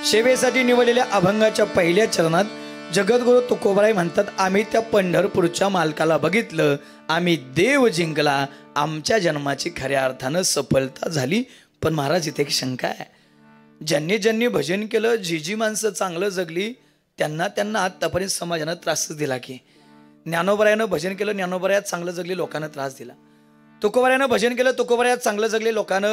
सेवेसाठी निवडलेल्या अभंगाच्या पहिल्या चरणात जगद्गुरु तुकोबाराय म्हणतात, आम्ही त्या पंढरपूरच्या मालकाला बघितलं, आम्ही देव जिंकला, आमच्या जन्माची खऱ्या अर्थानं सफलता झाली. पण महाराज इथे एक शंका आहे. ज्यांनी ज्यांनी भजन केलं, जी माणसं चांगलं जगली, त्यांना आतापर्यंत समाजानं त्रासच दिला. की ज्ञानोबरायानं भजन केलं, ज्ञानोबरायात चांगलं जगले, लोकांना त्रास दिला. तुकोबारायानं भजन केलं, तुकोबारायात चांगलं जगले, लोकांना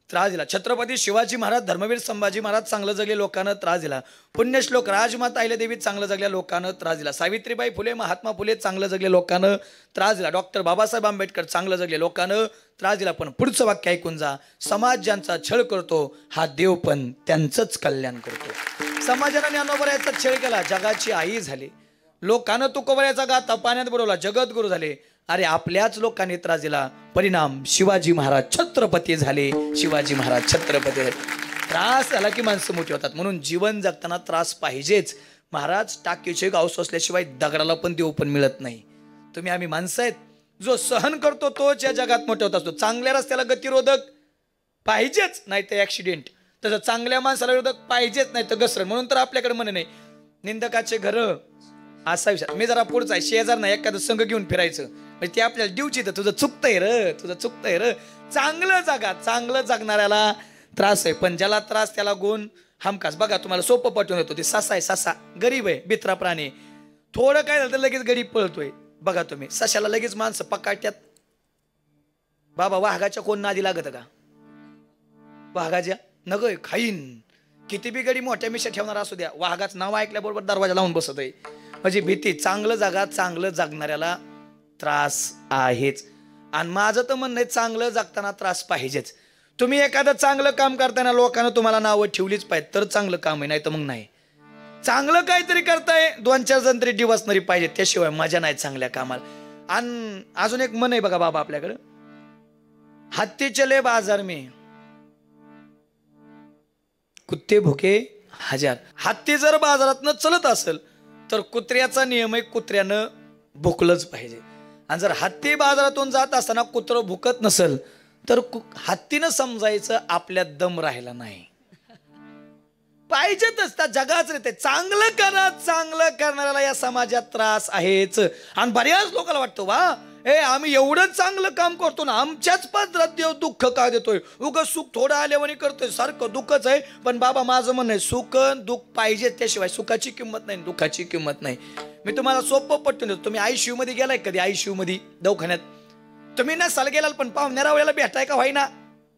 त्रास दिला. छत्रपती शिवाजी महाराज, धर्मवीर संभाजी महाराज चांगलं जगले, लोकांना त्रास दिला. पुण्यश्लोक राजमाता अहिल्यादेवी चांगलं जगल्या, लोकांना त्रास दिला. सावित्रीबाई फुले, महात्मा फुले चांगलं जगले, लोकांना त्रास दिला. डॉक्टर बाबासाहेब आंबेडकर चांगलं जगले, लोकांना त्रास दिला. पण पुढचं वाक्य ऐकून जा, समाज ज्यांचा छळ करतो, हा देव पण त्यांचंच कल्याण करतो. समाजानं ज्ञानोबरायाचा छळ केला, जगाची आई झाली. लोकांना तुकोबारायाचा गाथा पाण्यात बुडवला, जगद्गुरु झाले. अरे आपल्याच लोकांनी त्रास दिला, परिणाम शिवाजी महाराज छत्रपती झाले. शिवाजी महाराज छत्रपती झाले. त्रास झाला की माणसं मोठी होतात. म्हणून जीवन जगताना त्रास पाहिजेच. महाराज टाकीचे गावस असल्याशिवाय दगडाला पण देव पण मिळत नाही. तुम्ही आम्ही माणसं आहेत, जो सहन करतो तोच या जगात मोठा होत असतो. चांगल्या रस्त्याला गतिरोधक पाहिजेच, नाही तर ऍक्सिडेंट. तसं चांगल्या माणसाला विरोधक पाहिजेच, नाही तर घसरण. म्हणून तर आपल्याकडे म्हणे नाही, निंदकाचे घर असा विचार. मी जरा पुढचा आहे, शेजार नाही एखादं संघ घेऊन फिरायचं, म्हणजे ते आपल्याला देऊची. तर तुझं चुकतंय र, तुझं चुकतंय र. चांगलं जगा, चांगलं जगणाऱ्याला त्रास आहे, पण ज्याला त्रास त्याला गुण हमखास. बघा तुम्हाला सोपं पटवून येतो, ते ससा आहे, ससा गरीब आहे, बित्रा प्राणी. थोडं काय झालं तर लगेच गरीब पळतोय. बघा तुम्ही सशाला लगेच माणसं पकाट्यात. बाबा वाघाच्या कोण नादी लागत का? वाघाच्या नग खाईन. किती बी गडी मोठ्या मिशा ठेवणार असू द्या, वाघाचं नाव ऐकल्याबरोबर दरवाजा लावून बसत आहे. म्हणजे भीती. चांगलं जगा, चांगलं जगणाऱ्याला त्रास आहेच. आणि माझं तर म्हणणं आहे, चांगलं जगताना त्रास पाहिजेच. तुम्ही एखादं चांगलं काम करताना लोकांना तुम्हाला नावं ठेवलीच पाहिजे तर चांगलं काम आहे, नाही तर मग नाही. चांगलं काहीतरी करताय, 2-4 जण तरी डिवसणारी पाहिजे, त्याशिवाय मजा नाही चांगल्या कामाला. आणि अजून एक मन आहे बघा बाबा आपल्याकडं, हत्ती चले बाजार में कुत्ते भुके हजार. हत्ती जर बाजारात चलत असेल तर कुत्र्याचा नियम आहे, कुत्र्यानं भुकलंच पाहिजे. आणि जर हत्ती बाजारातून जात असताना कुत्रं भुकत नसेल तर हत्तीनं समजायचं आपल्यात दम राहिला नाही. पाहिजेतच, त्या जगाच रे. ते चांगलं करा, चांगलं करणाऱ्याला या समाजात त्रास आहेच. आणि बऱ्याच लोकांना वाटतं, वा आम्ही एवढं चांगलं काम करतो ना, आमच्याच पदरात देव दुःख का देतोय? उगं सुख थोडं आल्यावानी करतोय, सारखं दुःखच आहे. पण बाबा माझं म्हणणं आहे, सुख दुःख पाहिजे, त्याशिवाय सुखाची किंमत नाही, दुःखाची किंमत नाही. मी तुम्हाला सोपं पटवून देतो. तुम्ही ICU मध्ये गेलाय कधी? ICU मध्ये दवाखान्यात तुम्ही नसाल गेलाल, पण पाहुण्यारावळ्याला भेटाय का व्हायना.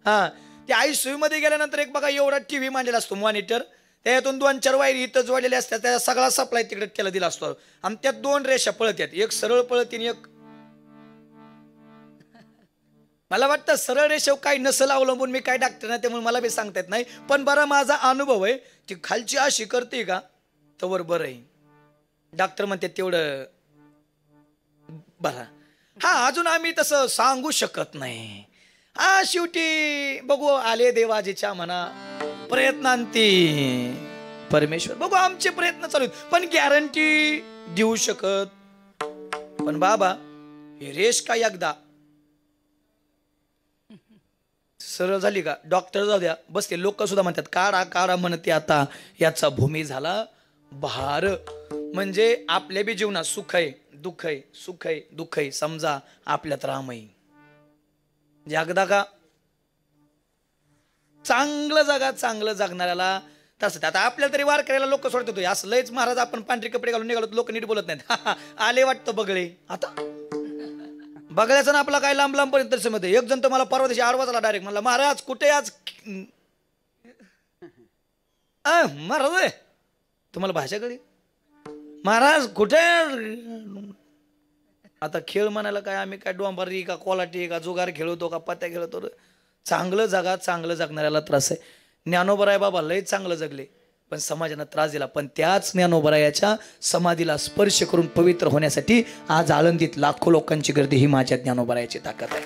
हा, त्या ICU मध्ये गेल्यानंतर एक बघा एवढा TV मांडलेला असतो, मॉनिटर. त्यातून 2-4 वायरी इथं जोडलेल्या असतात, त्या सगळा सप्लाय तिकडे त्याला दिला असतो. आणि त्यात 2 रेषा पळत आहेत, एक सरळ पळत आणि एक. मला वाटतं सरळ रेषेवर काही नसेल अवलंबून, मी काय डॉक्टर नाही त्यामुळे मला बी सांगता येत नाही. पण बरं माझा अनुभव आहे, ती खालची अशी करते का तवर बरं आहे. डॉक्टर म्हणते तेवढं बरं. हा, अजून आम्ही तसं सांगू शकत नाही. हा, शेवटी बघू, आले देवाजीच्या म्हणा प्रयत्नांती परमेश्वर. बघू, आमचे प्रयत्न चालू आहेत, पण गॅरंटी देऊ शकत. पण बाबा हे रेष का एकदा सरळ झाली का, डॉक्टर जाऊ द्या बसते, लोक सुद्धा म्हणतात काढा काढा म्हणते. आता याचा भूमी झाला बहार. म्हणजे आपल्या बी जीवनात सुख आहे, दुःख आहे, सुख आहे, दुःख आहे. समजा आपल्यात राम आहे. जगदा का चांगलं जगा, चांगलं जगणाऱ्याला तसं. आता आपल्याला तरी वार करायला लोक सोडतो, असं लयच महाराज आपण पांढरे कपडे घालून निघालो, लोक नीट बोलत नाहीत. आले वाटतं बगळे. आता बगळ्याचं ना आपला काय लांब लांब पर्यंत मध्ये. एक जण तर मला परवा दिवशी आडवाजला डायरेक्ट, म्हणला महाराज कुठे आज? महाराज तुम्हाला भाषा कळली? महाराज कुठे? आता खेळ म्हणायला काय, आम्ही काय डोंबारी का कोलाटी का जुगार खेळतो का पत्त्या खेळतो? चांगलं जगा, चांगलं जगणाऱ्याला त्रास आहे. ज्ञानोबराय बाबा लय चांगलं जगले, पण समाजानं त्रास दिला. पण त्याच ज्ञानोबरायाच्या समाधीला स्पर्श करून पवित्र होण्यासाठी आज आळंदीत लाखो लोकांची गर्दी. ही माझ्या ज्ञानोबरायाची ताकद आहे.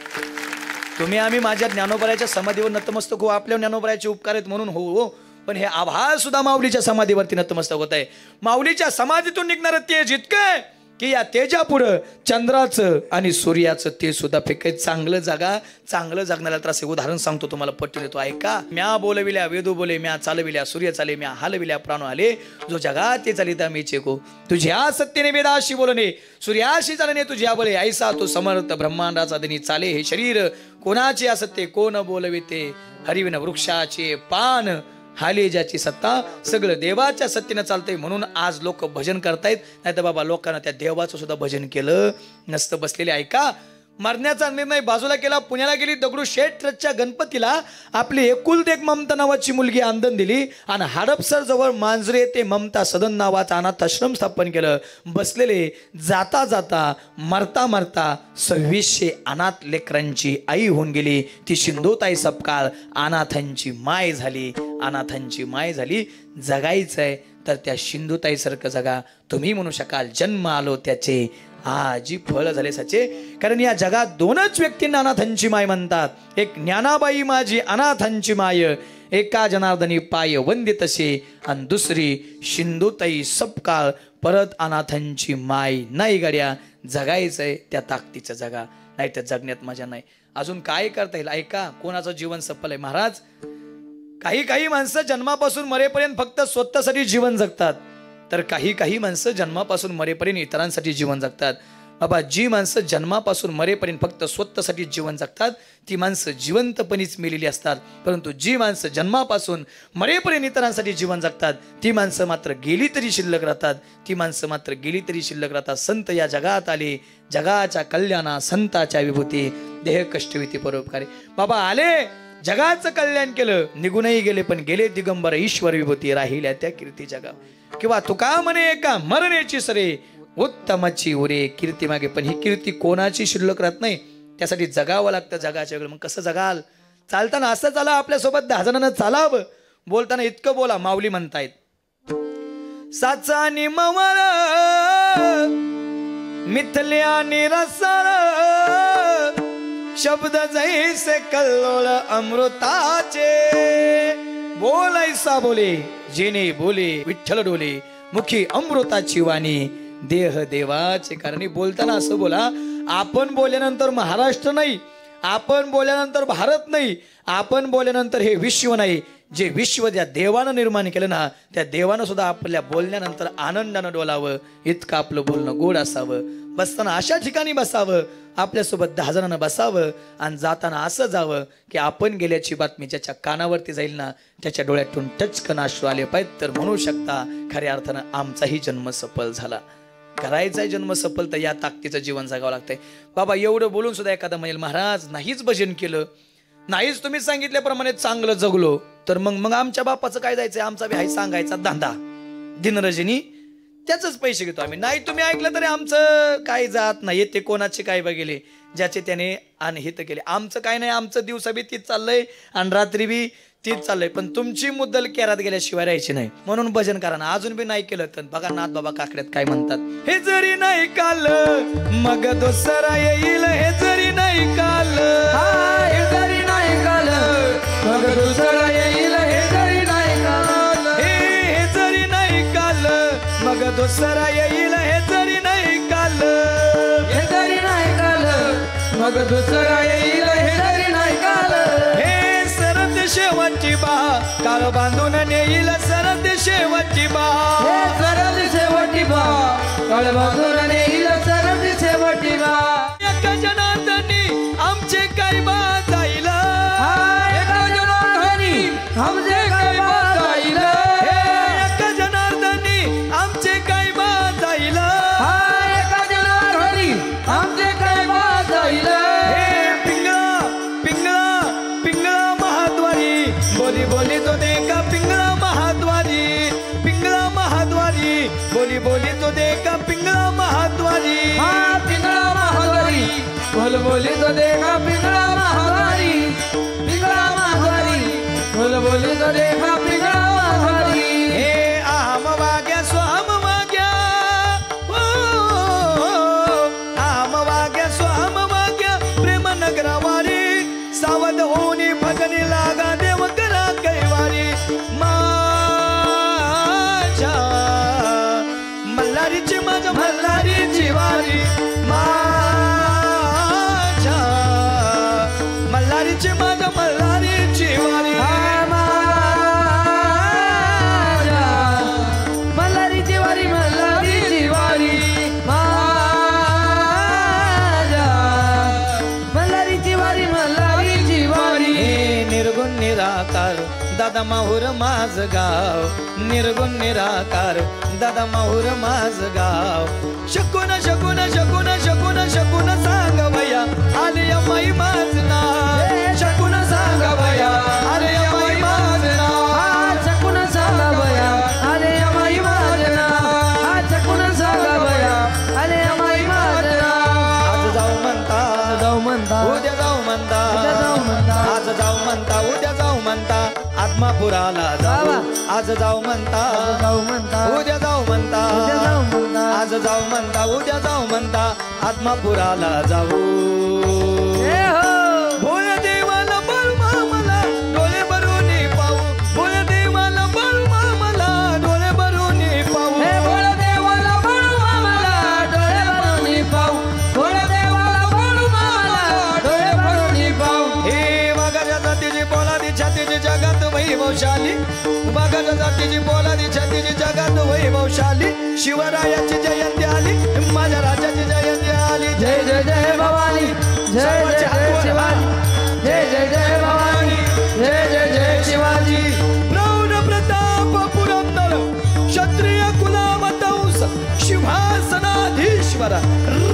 तुम्ही आम्ही माझ्या ज्ञानोबरायाच्या समाधीवर नतमस्तक हो, आपल्या ज्ञानोबरायाचे उपकार आहेत म्हणून हो. पण हे आभाळ सुद्धा माऊलीच्या समाधीवरती नतमस्तक होत आहे. माऊलीच्या समाधीतून निघणारं तेज इतकं की या तेजापुढं चंद्राचं आणि सूर्याचं ते सुद्धा फेकाय. चांगलं जागा, चांगलं जगण्याला त्रास. उदाहरण सांगतो तुम्हाला, पट्टी देतो ऐका. म्या बोलविल्या वेदू बोले, म्या चालविल्या सूर्य चाले, म्या हालविल्या प्राण आले, जो जगा ते चालिता मी चेको. तुझ्या सत्तेने वेदाशी बोलणे, सूर्याशी चालणे तुझ्या बळे. ऐसा तो समर्थ ब्रह्मांडाचा दिनी चाले. हे शरीर कोणाचे असत्ते, कोण बोलविते. हरिविन वृक्षाचे पान हाले ज्याची सत्ता, सगळं देवाच्या सत्तेनं चालतंय. म्हणून आज लोक भजन करतायत. नाही तर बाबा लोकांना त्या देवाचं सुद्धा भजन केलं नसतं. बसलेले ऐका. मरण्याचा निर्णय बाजूला केला. पुण्याला गेली दगडूशेठच्या गणपतीला आपली एकुलती एक ममता नावाची मुलगी आंदण दिली आणि हडपसर जवळ मांजरे ते ममता सदन नावाचा अनाथाश्रम स्थापन केलं. बसलेले जाता जाता मरता मरता 2600 अनाथ लेकरांची आई होऊन गेली. ती सिंधुताई सपकाळ अनाथांची माय झाली. अनाथांची माय झाली. जगायचंय तर त्या सिंधुताई सारखं जगा. तुम्ही म्हणू शकाल जन्म आलो त्याचे आजी फळ झाले साचे. कारण या जगात दोनच व्यक्तींना अनाथांची माय म्हणतात. एक ज्ञानाबाई माझी अनाथांची माय, एका जनार्दनी पाय वंदितसे, आणि दुसरी सिंधुताई सपकाळ परत अनाथांची माय. नाही गड्या, जगायचंय त्या ताकदीचं जगा, नाही तर जगण्यात मजा नाही. अजून काय करता येईल ऐका. कोणाचं जीवन सफल आहे महाराज. काही माणसं जन्मापासून मरेपर्यंत फक्त स्वतःसाठी जीवन जगतात, तर काही माणसं जन्मापासून मरेपर्यंत इतरांसाठी जीवन जगतात. बाबा जी माणसं जन्मापासून मरेपर्यंत फक्त स्वतःसाठी जीवन जगतात ती माणसं जिवंतपणीच मेलेली असतात. परंतु जी माणसं जन्मापासून मरेपर्यंत इतरांसाठी जीवन जगतात ती माणसं मात्र गेली तरी शिल्लक राहतात. ती माणसं मात्र गेली तरी शिल्लक राहतात. संत या जगात आले, जगाच्या कल्याणा संताच्या विभूती, देह कष्टविती परोपकारी. बाबा आले, जगाचं कल्याण केलं, निघूनही गेले, पण गेले दिगंबर ईश्वर विभूती, राहिल्या त्या कीर्ती जगा. किंवा तुका म्हणे एका मरण्याची सरे, उत्तमाची उरे कीर्ती मागे. पण ही कीर्ती कोणाची शिल्लक राहत नाही, त्यासाठी जगावं लागतं. जगाच्या वेगळं. मग कसं जगाल. चालताना असं चाला, आपल्यासोबत 10 जणांना चालावं. बोलताना इतकं बोला. माऊली म्हणतायत साचा निमवर मिथल्या निरसळ, शब्द जैसे कल्लोळ अमृताचे. बोलायसा बोले जेने बोले विठ्ठल डोले, मुखी अमृताची वाणी देह देवाचे. कारण बोलताना असं बोला, आपण बोलल्यानंतर महाराष्ट्र नाही, आपण बोलल्यानंतर भारत नाही, आपण बोलल्यानंतर हे विश्व नाही. जे विश्व ज्या देवानं निर्माण केलं ना, त्या देवानं सुद्धा आपल्या बोलण्यानंतर आनंदानं डोलावं. इतकं आपलं बोलणं गोड असावं. बसताना अशा ठिकाणी बसावं, आपल्यासोबत 10 जणांना बसावं, आणि जाताना असं जावं की आपण गेल्याची बातमी ज्याच्या कानावरती जाईल ना, त्याच्या डोळ्यातून टचकन अश्रू आले पाहिजे. तर म्हणू शकता खऱ्या अर्थानं आमचाही जन्म सफल झाला. करायचा जन्म सफल तर या ताकदीचं जीवन जगावं लागतंय. बाबा एवढं बोलून सुद्धा एखादा म्हणेल महाराज नाहीच भजन केलं, नाहीच तुम्ही सांगितल्याप्रमाणे चांगलं जगलो, तर मग आमच्या बापाचं काय जायचंय. आमचा बी हाय सांगायचा धंदा दिनरजनी, त्याचंच पैसे घेतो आम्ही. नाही तुम्ही ऐकलं तरी आमचं काय जात नाही. ते कोणाचे काय बघिले, ज्याचे त्याने अनहित केले. आमचं काय नाही, आमचं दिवसा बी तीच चाललंय आणि रात्री बी तीच चाललंय. पण तुमची मुद्दल केरात गेल्याशिवाय राहायची नाही. म्हणून भजन करा ना. अजून बी नाही केलं तर बघा नाथ बाबा काकड्यात काय म्हणतात. हे जरी नाही काल मग दुसरा येईल, हे जरी नाही काल, हे जरी नाही काल मग दुसरा येईल, हे जरी नाही काल, हे जरी नाही काल मग दुसरा येईल, हे जरी नाही काल, हे जरी नाही काल मग दुसरा येईल, हे जरी नाही काल. हे सरत शेवटची बा काळ बांधून नेईल, सरत शेवटची बा, हे सरद शेवटी बा काळ बांधून नेईल, सरद शेवटी बा. एका जनार्दनी आमचे काय बा जाईल, एका जनार्दनी आमचे काय बा जाईल, एका जनार्दनी आमचे काय बा जाईल, एका जनार्दनी आमचे काय बा जाईल. हे पिंगळा पिंगळा पिंगळा महाद्वारी, बोली बोली तो दे का पिंगळा महाद्वारी, पिंगळा महाद्वारी, बोली बोली तो दे का पिंगळा महाद्वारी. पिंगळा महाद्वारी, बोल बोली तो देखा पिंगळा महाद्वारी, पिंगळा महाद्वारी, बोल बोली तो देखा पिंगळा महाद्वारी. हे आम वाग्या स्वाम वाग्या, आम वाग्या स्वाम वाग्या, प्रेम नगरवारी, सावध होऊनी भजनी लागा देव करा कैवारी. माझ्या मल्हारी मल्हारीची माझ्या मल्हारीची वारी माझ्या मल्हारीची माझ्या मल्हारीची वारी मल्हारीची वारी मल्हारीची वारी मल्हारीची वारी मल्हारीची वारी निर्गुण निराकार दादा माहुर माझ गाव निर्गुण निराकार दादा माहुर माझ गाव शकून शकून शकून शकून शकून सांग वया आले माई माझ नाव शकून सांग वया आले माई माझ नाव शकून सांग वया आले माई माझ नाव शकून सांग वया आले माई माझ नाव आज जाऊ म्हणता उद्या जाऊ म्हणता आज जाऊ म्हणता उद्या जाऊ म्हणता आत्मापुराला जाऊ आज जाऊ म्हणता उद्या जाऊ म्हणता आज जाऊ म्हणता उद्या जाऊ म्हणता आत्मापुराला जाऊ भोळ देवाला बळमा मला डोळे भरून पाहू भोळ देवाला बळमा मला डोळे भरून पाहू भोळ देवाला बळमा मला डोळे भरून पाहू भोळ देवाला बळमा मला डोळे भरून पाहू हे वाघाच्या जातीची पोलादी छातीची जगात वैभवशाली वाघाच्या जातीची पोलादी छातीची जगात वैभवशाली शिवरायाची जयंती आली माझ्या राजाची जयंती आली जय जय जय भवानी जय जय जय शिवाजी जय जय जय भवानी जय जय जय शिवाजी प्रौढ प्रताप पुरंदर क्षत्रिय कुलावतंस सिंहासनाधीश्वर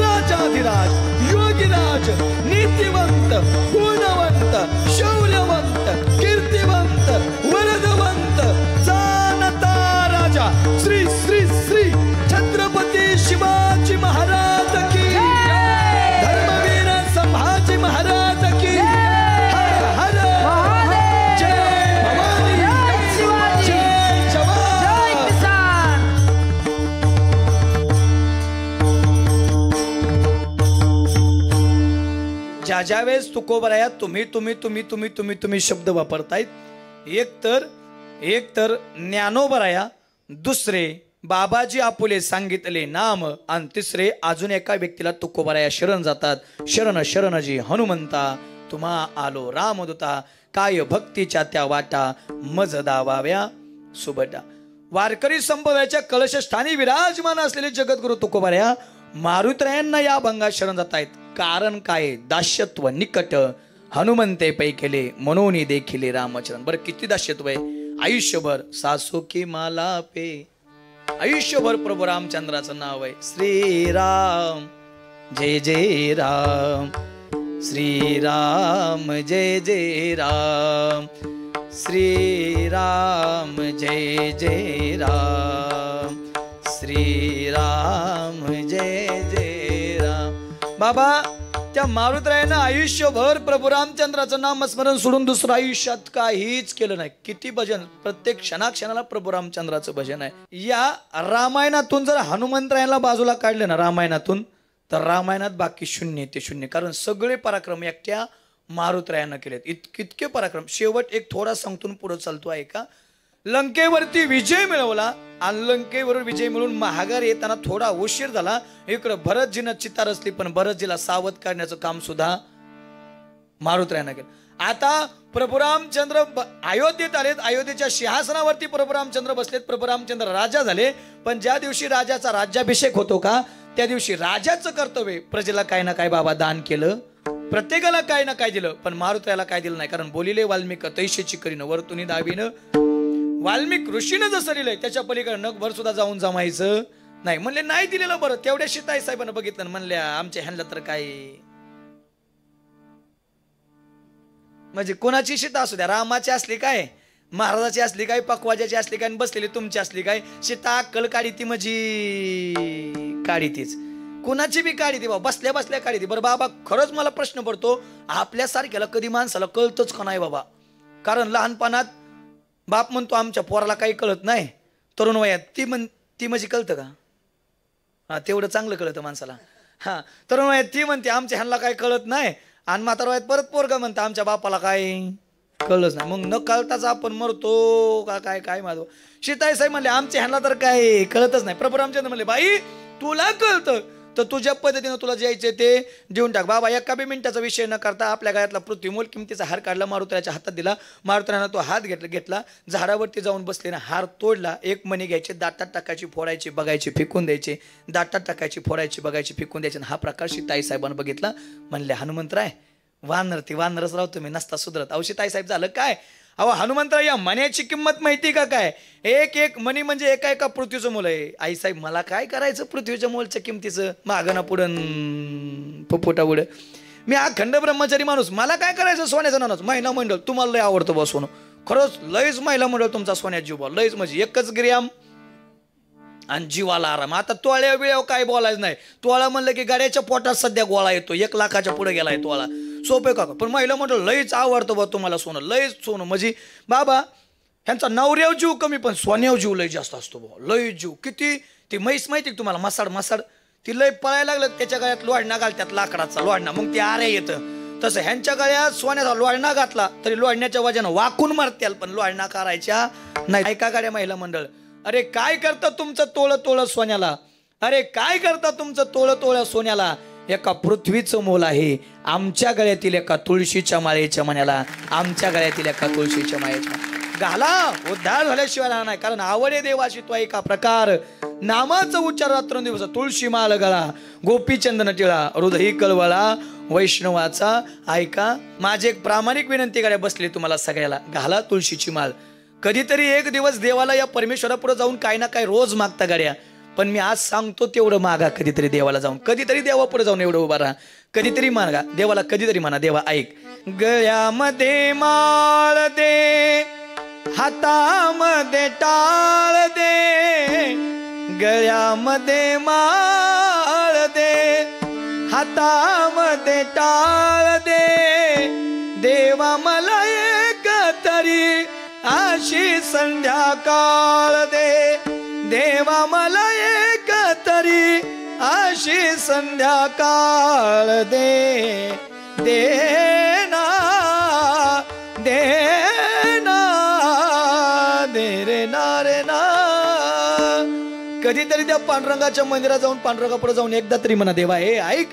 राजाधिराज योगीराज नीतिवंत गुणवंत शौर्यवंत कीर्तिवंत वरदवंत जानता राजा श्री श्री श्री छत्रपती शिवाजी महाराज की धर्मवीर संभाजी महाराज की हर हर जय भवानी जय शिवाजी जय जवान जय किसान ज्या वेळेस तुकोबराया तुम्ही शब्द वापरतायत एक तर ज्ञानोबराया दुसरे बाबाजी आपुले सांगितले नाम आणि तिसरे अजून एका व्यक्तीला तुकोबराया शरण जातात शरण शरणजी हनुमंता तुम्हा आलो रामदूता काय भक्तीच्या त्या वाटा मज दावाव्या सुबटा वारकरी संभव्याच्या कलशस्थानी विराजमान असलेले जगद्गुरु तुकोबराया मारुतरायांना या भंगात शरण जात आहेत कारण काय दास्यत्व निकट हनुमंते पै केले म्हणून देखील रामचरण बरं किती दास्यत्व आहे आयुष्यभर सासू की माला पे आयुष्यभर प्रभू रामचंद्राचं नाव आहे श्रीराम जय जय राम श्रीराम जय जय राम श्रीराम जय जय राम श्रीराम जय जय राम बाबा त्या मारुतरायानं आयुष्यभर प्रभू रामचंद्राचं नाम स्मरण सोडून दुसरं आयुष्यात काहीच केलं नाही किती भजन प्रत्येक क्षणाक्षणाला प्रभू रामचंद्राचं भजन आहे या रामायणातून जर हनुमंतरायाला बाजूला काढले ना रामायणातून तर रामायणात बाकी शून्य ते शून्य कारण सगळे पराक्रम एकट्या मारुतरायानं केलेत इतके पराक्रम शेवट एक थोडा सांगतून पुढे चालतो आहे का लंकेवरती विजय मिळवला आणि लंकेवर विजय मिळून महागार येताना थोडा उशीर झाला इकडं भरतजीनं चित्ता रचली पण भरतजीला सावध करण्याचं काम सुद्धा मारुतरायानं केलं आता प्रभू रामचंद्र अयोध्येत आलेत अयोध्येच्या सिंहासनावरती प्रभू रामचंद्र बसलेत प्रभू रामचंद्र राजा झाले पण ज्या दिवशी राजाचा राज्याभिषेक होतो का त्या दिवशी राजाचं कर्तव्य प्रजेला काय ना काय बाबा दान केलं प्रत्येकाला काय ना काय दिलं पण मारुतरायाला काय दिलं नाही कारण बोलिले वाल्मिक तैशेची करीनं वरतुनी दाबीनं वाल्मिक ऋषीनं जसं लिहिलंय त्याच्या पलीकडे नगभर सुद्धा जाऊन जमायचं नाही म्हणले नाही दिलेलं बरं तेवढ्या सीताई साहेबांना बघितलं म्हणल्या आमच्या ह्यांना तर काय म्हणजे कोणाची सीता असू द्या रामाची असली काय महाराजाची असली काय पकवाजाची असली काय बसलेली तुमची असली काय सीता अक्कल काढी ती म्हणजे काढी तीच कुणाची बी काढी ती बाबा बसल्या बसल्या काढी ती बरं बाबा खरंच मला प्रश्न पडतो आपल्यासारख्याला कधी माणसाला कळतच का नाही बाबा कारण लहानपणात बाप म्हणतो आमच्या पोराला काही कळत नाही तरुण वयात ती म्हणजे कळतं का हा तेवढं चांगलं कळतं माणसाला हा तरुण वयात ती म्हणते आमच्या ह्यांना काही कळत नाही आणि म्हातार वयात परत पोरगा म्हणतं आमच्या बापाला काय कळलंच नाही मग न कळताच आपण मरतो का काय काय माझं सीताई साहेब म्हणले आमच्या ह्यांना तर काय कळतच नाही प्रभू रामचंद्र म्हणले बाई तुला कळतं तर तुझ्या पद्धतीनं तुला जे यायचे ते देऊन टाक बाबा. एका बी मिनिटाचा विषय न करता आपल्या गळ्यातला पृथ्वी मोल किमतीचा हार काढला, मारुतीच्या हातात दिला. मारुतीनं तो हात घेतला, झाडावरती जाऊन बसले ना, हार तोडला. एक मणी घ्यायचे, दाटात टाकायची, फोडायची, बघायची, फेकून द्यायचे. दाटात टाकायची, फोडायची, बघायची, फेकून द्यायची. हा प्रकार सीताई साहेबांना बघितला. म्हणले हनुमंतराय वानर ती वानरच राव तुम्ही, नसता सुधरत. अहो सीताई साहेब झालं काय? अहो हनुमंतराय या मण्याची किंमत माहिती का काय? एक मणी म्हणजे एका पृथ्वीचं मोल आहे. आई साहेब मला काय करायचं पृथ्वीच्या मोलच्या किमतीचं, मागणं पुढं फुफुटा पुढं. मी अखंड ब्रह्मचारी माणूस, मला काय करायचं सोन्याचं नाणं. महिला मंडळ तुम्हाला लय आवडतं बा सोनं, खरंच लयच महिला मंडळ तुमचा सोन्यात जीव बा, लयच म्हणजे 1 ग्रॅम आणि जीवाला आराम. आता तोळ्या बिळ्यावर काय बोलायचं नाही. तोळा म्हणलं की गाड्याच्या पोटात सध्या गोळा येतो, 1 लाखाच्या पुढे गेलाय तोळा. सोपे का? पण महिला मंडळ लयच आवडतं बा तुम्हाला सोनं, लयच सोनं. म्हणजे बाबा ह्यांचा नवऱ्याव जीव कमी पण सोन्याव जीव लय जास्त असतो बा, लय जीव. किती ती म्हैस माहिती तुम्हाला, मसाड ती लय पळायला लागलं, त्याच्या गळ्यात लोढणा घालतात, लाकडाचा लोढणा, मग ते आरे येतं. तसं ह्यांच्या गळ्यात सोन्याचा लोढणा घातला तरी लोढण्याच्या वजन वाकून मारत्याल, पण लोढणा करायच्या नाही. ऐका गाड्या महिला मंडळ, अरे काय करतं तुमचं तोळ सोन्याला, अरे काय करतं तुमचं तोळ सोन्याला? एका पृथ्वीचं मोल आहे आमच्या गळ्यातील एका तुळशीच्या माळेच्या मण्याला, आमच्या गळ्यातील एका तुळशीच्या माळेच्या घाला. उद्धार झाल्याशिवाय राहणार नाही, कारण आवडे देवाशी तो एका प्रकार नामाचं उच्चार रात्रंदिवस. तुळशी माळ गळा, गोपीचंदन टिळा, हृदयी कळवळा वैष्णवाचा. ऐका माझी एक प्रामाणिक विनंती गाड्या बसली तुम्हाला सगळ्याला, घाला तुळशीची माळ. कधीतरी एक दिवस देवाला या परमेश्वरापुढे जाऊन काय ना काय रोज मागता गाड्या, पण मी आज सांगतो तेवढं मागा. कधीतरी देवाला जाऊन, कधीतरी देवापुढे जाऊन एवढं उभा राहा, कधीतरी मागा देवाला, कधीतरी म्हणा देवा ऐक. गळ्यामध्ये माळ दे, हातामध्ये टाळ दे, गळ्यामध्ये माळ दे, हातामध्ये टाळ दे, देवा मला एक तरी अशी संध्याकाळ दे, देवा मला एक तरी अशी संध्याकाळ दे, देना देना दे रे ना रे ना. कधीतरी त्या पांडुरंगाच्या मंदिरात जाऊन, पांडुरंगापुढे जाऊन एकदा तरी म्हणा देवा हे ऐक,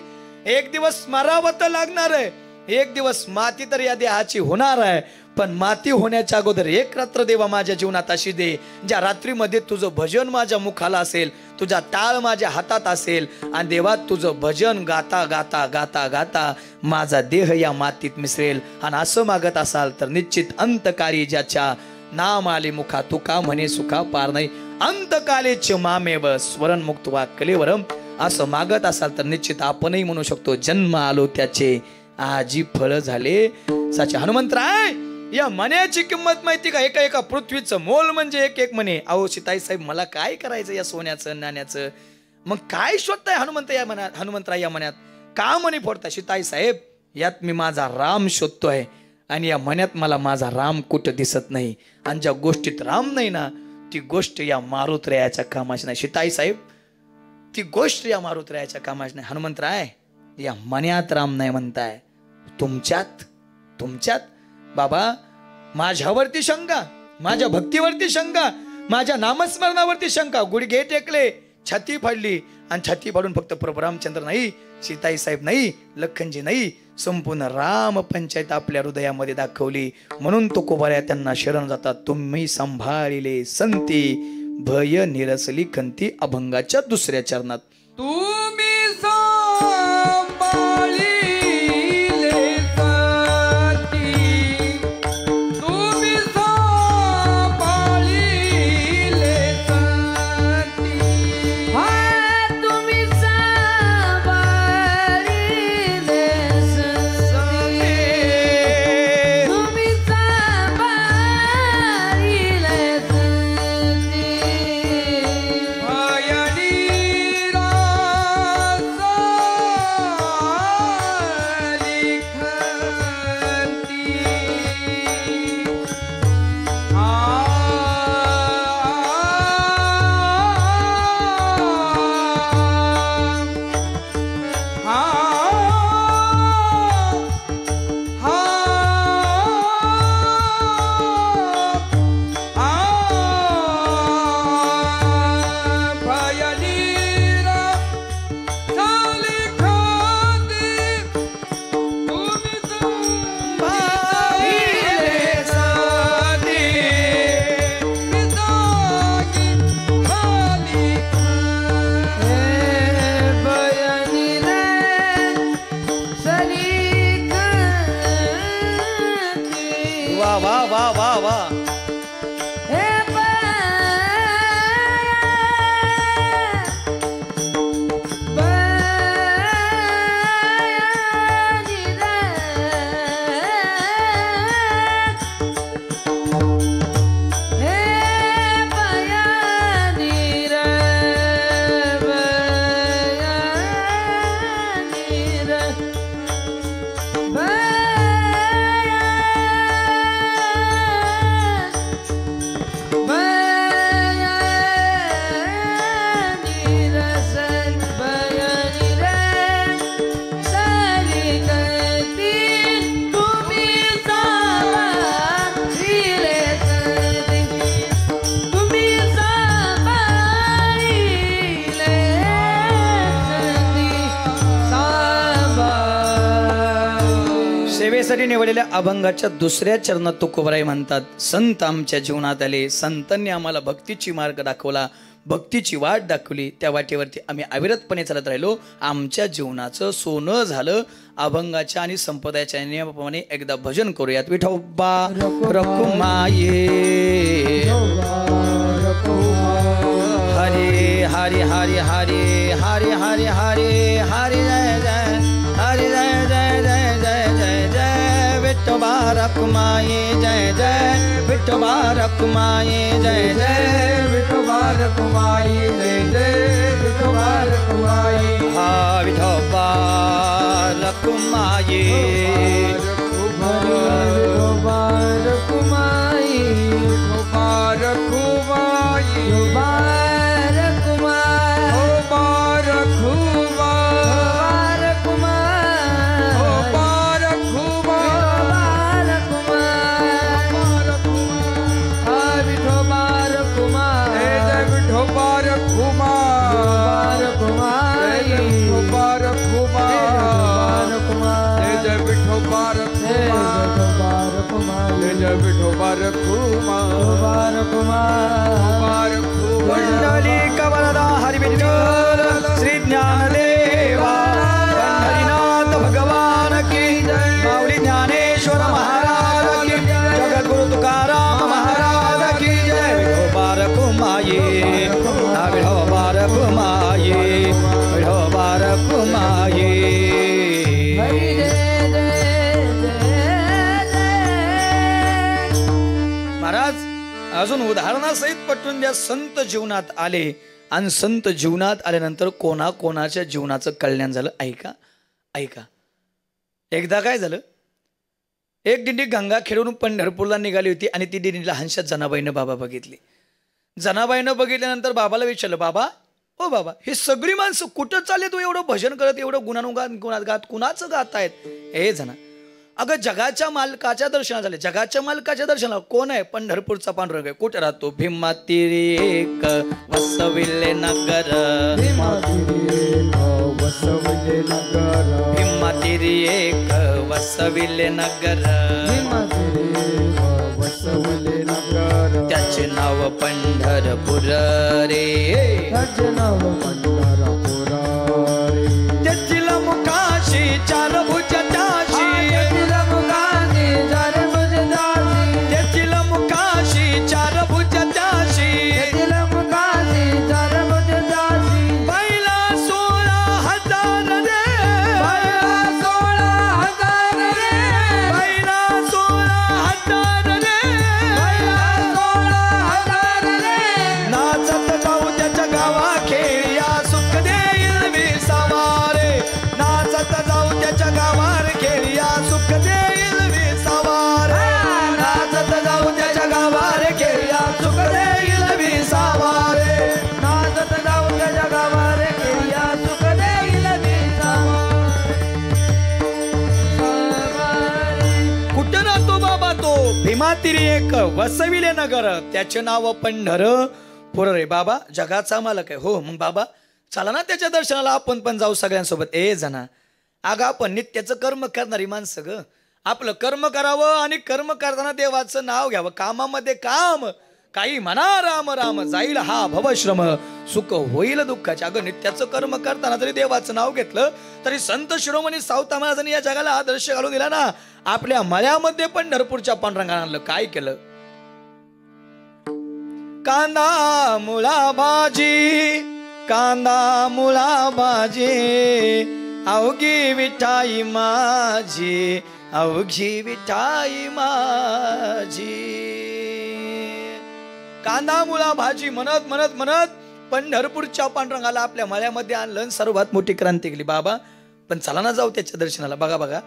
एक दिवस मरावं तर लागणार आहे, एक दिवस माती तर या देहाची होणार आहे, पण माती होण्याच्या अगोदर एक रात्र देवा माझ्या जीवनात अशी दे, ज्या रात्रीमध्ये तुझं भजन माझ्या मुखाला असेल, तुझा टाळ माझ्या हातात असेल, आणि देवा तुझं भजन गाता गाता गाता गाता माझा देह या मातीत मिसळेल. आणि असं मागत असाल तर निश्चित अंतकाळी ज्याच्या नाम आले मुखा, तुका म्हणे सुखा पार नाही, अंतकालेच मामेव स्वरण मुक्त वा कलेवरम. असं मागत असाल तर निश्चित आपणही म्हणू शकतो, जन्म आलो त्याचे आजी फळ झाले साचे. हनुमंतराय या मण्याची किंमत माहिती का? एका पृथ्वीचं मोल म्हणजे एक मणे. अहो सीताई साहेब मला काय करायचं या सोन्याचं नाण्याचं? मग काय शोधताय हनुमंतराय या मण्यात? का मणी फोडताय? सीताई साहेब यात मी माझा राम शोधतोय, आणि या मण्यात मला माझा राम कुठं दिसत नाही. आणि ज्या गोष्टीत राम नाही ना, ती गोष्ट या मारुतरायाच्या कामाची नाही. सीताई साहेब ती गोष्ट या मारुतरायाच्या कामाची नाही. हनुमंतराय या मण्यात राम नाही म्हणताय, तुमच्यात बाबा माझ्यावरती शंका, माझ्या भक्तीवरती शंका, माझ्या नामस्मरणावरती शंका. गुडघे टेकले, छाती फाडली, आणि छाती फाडून फक्त प्रभू रामचंद्र नाही, सीताई साहेब नाही, लखनजी नाही, संपूर्ण राम पंचायत आपल्या हृदयामध्ये दाखवली. म्हणून तो कोबाऱ्या त्यांना शरण जातात. तुम्ही सांभाळिले संती, भय निरसली खंती. अभंगाच्या 2ऱ्या चरणात तुम्ही वा वा वा वा वा. हे सेवेसाठी निवडलेल्या अभंगाच्या दुसऱ्या चरणात तुकोबाराय म्हणतात, संत आमच्या जीवनात आले, संतांनी आम्हाला भक्तीची मार्ग दाखवला, भक्तीची वाट दाखवली, त्या वाटेवरती आम्ही अविरतपणे चालत राहिलो, आमच्या जीवनाचं सोनं झालं. अभंगाच्या आणि संप्रदायाच्या नियमाप्रमाणे एकदा भजन करूयात. विठोबा रखुमाये हरे हरे हरे हरे हरे हरे हरे हरे जय जय हरे जय जय जय जय जय जय विठोबा रखुमाये जय जय विठोबा रखुमाये जय जय विठोबा रखुमाई जय जय विठोबा रखुमाई. हा विठोबा रखुमाये विठोबा रखुमाई विठोबा रखुमाई विठोबा रखुमाई विठोबा रखुमाई विठोबा रखुमाई विठोबा रखुमाई जय जय विठोबा रखुमाई रखुमाई विठोबा रखुमाई जय जय विठोबा रखुमाई जय जय विठोबा रखुमाई कुंडली कवरदा हरि विठ्ठल श्री ज्ञानदेवा पंढरीनाथ भगवान की माऊली ज्ञानेश्वर महाराज की जगद्गुरु तुकाराम महाराज की जय. विठोबा रखुमाये विठोबा रखुमाये विठोबा रखुमाये. हरि जय जय जय महाराज अजून उदाहरणासहित पटवून द्या. संत जीवनात आले आणि संत जीवनात आल्यानंतर कोणाकोणाच्या जीवनाचं कल्याण झालं. ऐका ऐका. एकदा काय झालं, एक दिंडी गंगाखेडून पंढरपूरला निघाली होती आणि ती दिंडीला हंशात जनाबाईनं बाबा बघितली. जनाबाईनं बघितल्यानंतर बाबाला विचारलं, बाबा ओ बाबा, ही सगळी माणसं कुठं चालले, तू एवढं भजन करत, एवढं गुणानुगात गात कुणाचं गात आहेत. हे जना, अगं जगाच्या मालकाच्या दर्शनाला झाले. जगाच्या मालकाच्या दर्शनाला कोण आहे? पंढरपूरचा पांडुरंग आहे. कुठे राहतो? भीमा तीरी एक वसविले नगर, भीमा तीरी एक वसविले नगर, त्याचे नाव पंढरपूर रे, त्याची मुखाशी चार भुज त्याशी, त्याची मुखाशी चार भुज त्याशी, बैला 16,000 रे, बैला 16,000 रे, बैला 16,000 रे, नाचत जाऊ त्याच्या गावा खेळ्या, सुख देईल विसावारे, नाचत जाऊ त्याच्या गावार खेळ्या, सुख देईल विसावारे, नाचत जाऊ त्याच्या गावार खेळ्या, सुख देईल विसावारे, नाचत जाऊ त्याच्या गावार खेळ्या, सुख देईल विसावारे. कुठं राहतो बाबा तो? भीमातीरी एक वसविले नगर, त्याचे नाव पंढरपूर रे. बाबा जगाचा मालक आहे. हो, मग बाबा चला ना त्याच्या दर्शनाला आपण पण जाऊ सगळ्यांसोबत. ए जना, अगं आपण नित्याचं कर्म करणारी माणसं ग, आपलं कर्म करावं आणि कर्म करताना देवाचं नाव घ्यावं. कामामध्ये काम, काही म्हणा राम राम, जाईल हा भवश्रम, सुख होईल दुःखाचे. अगं नित्याचं कर्म करताना जरी देवाचं नाव घेतलं तरी संत शिरोमणी सावता महाराजांनी या जगाला आदर्श घालून दिला ना. आपल्या मळ्यामध्ये पंढरपूरच्या पांडुरंगानं आणलं. काय केलं? कांदा मुळा भाजी, कांदा मुळा भाजी, अवघी विठाई माझी, अवघी विठाई माझी. कांदा मुळा भाजी म्हणत म्हणत म्हणत पंढरपूरच्या पांडुरंगाला आपल्या मळ्यामध्ये आणलं. सर्वात मोठी क्रांती केली. बाबा पण चला ना जाऊ त्याच्या दर्शनाला. बघा बघा,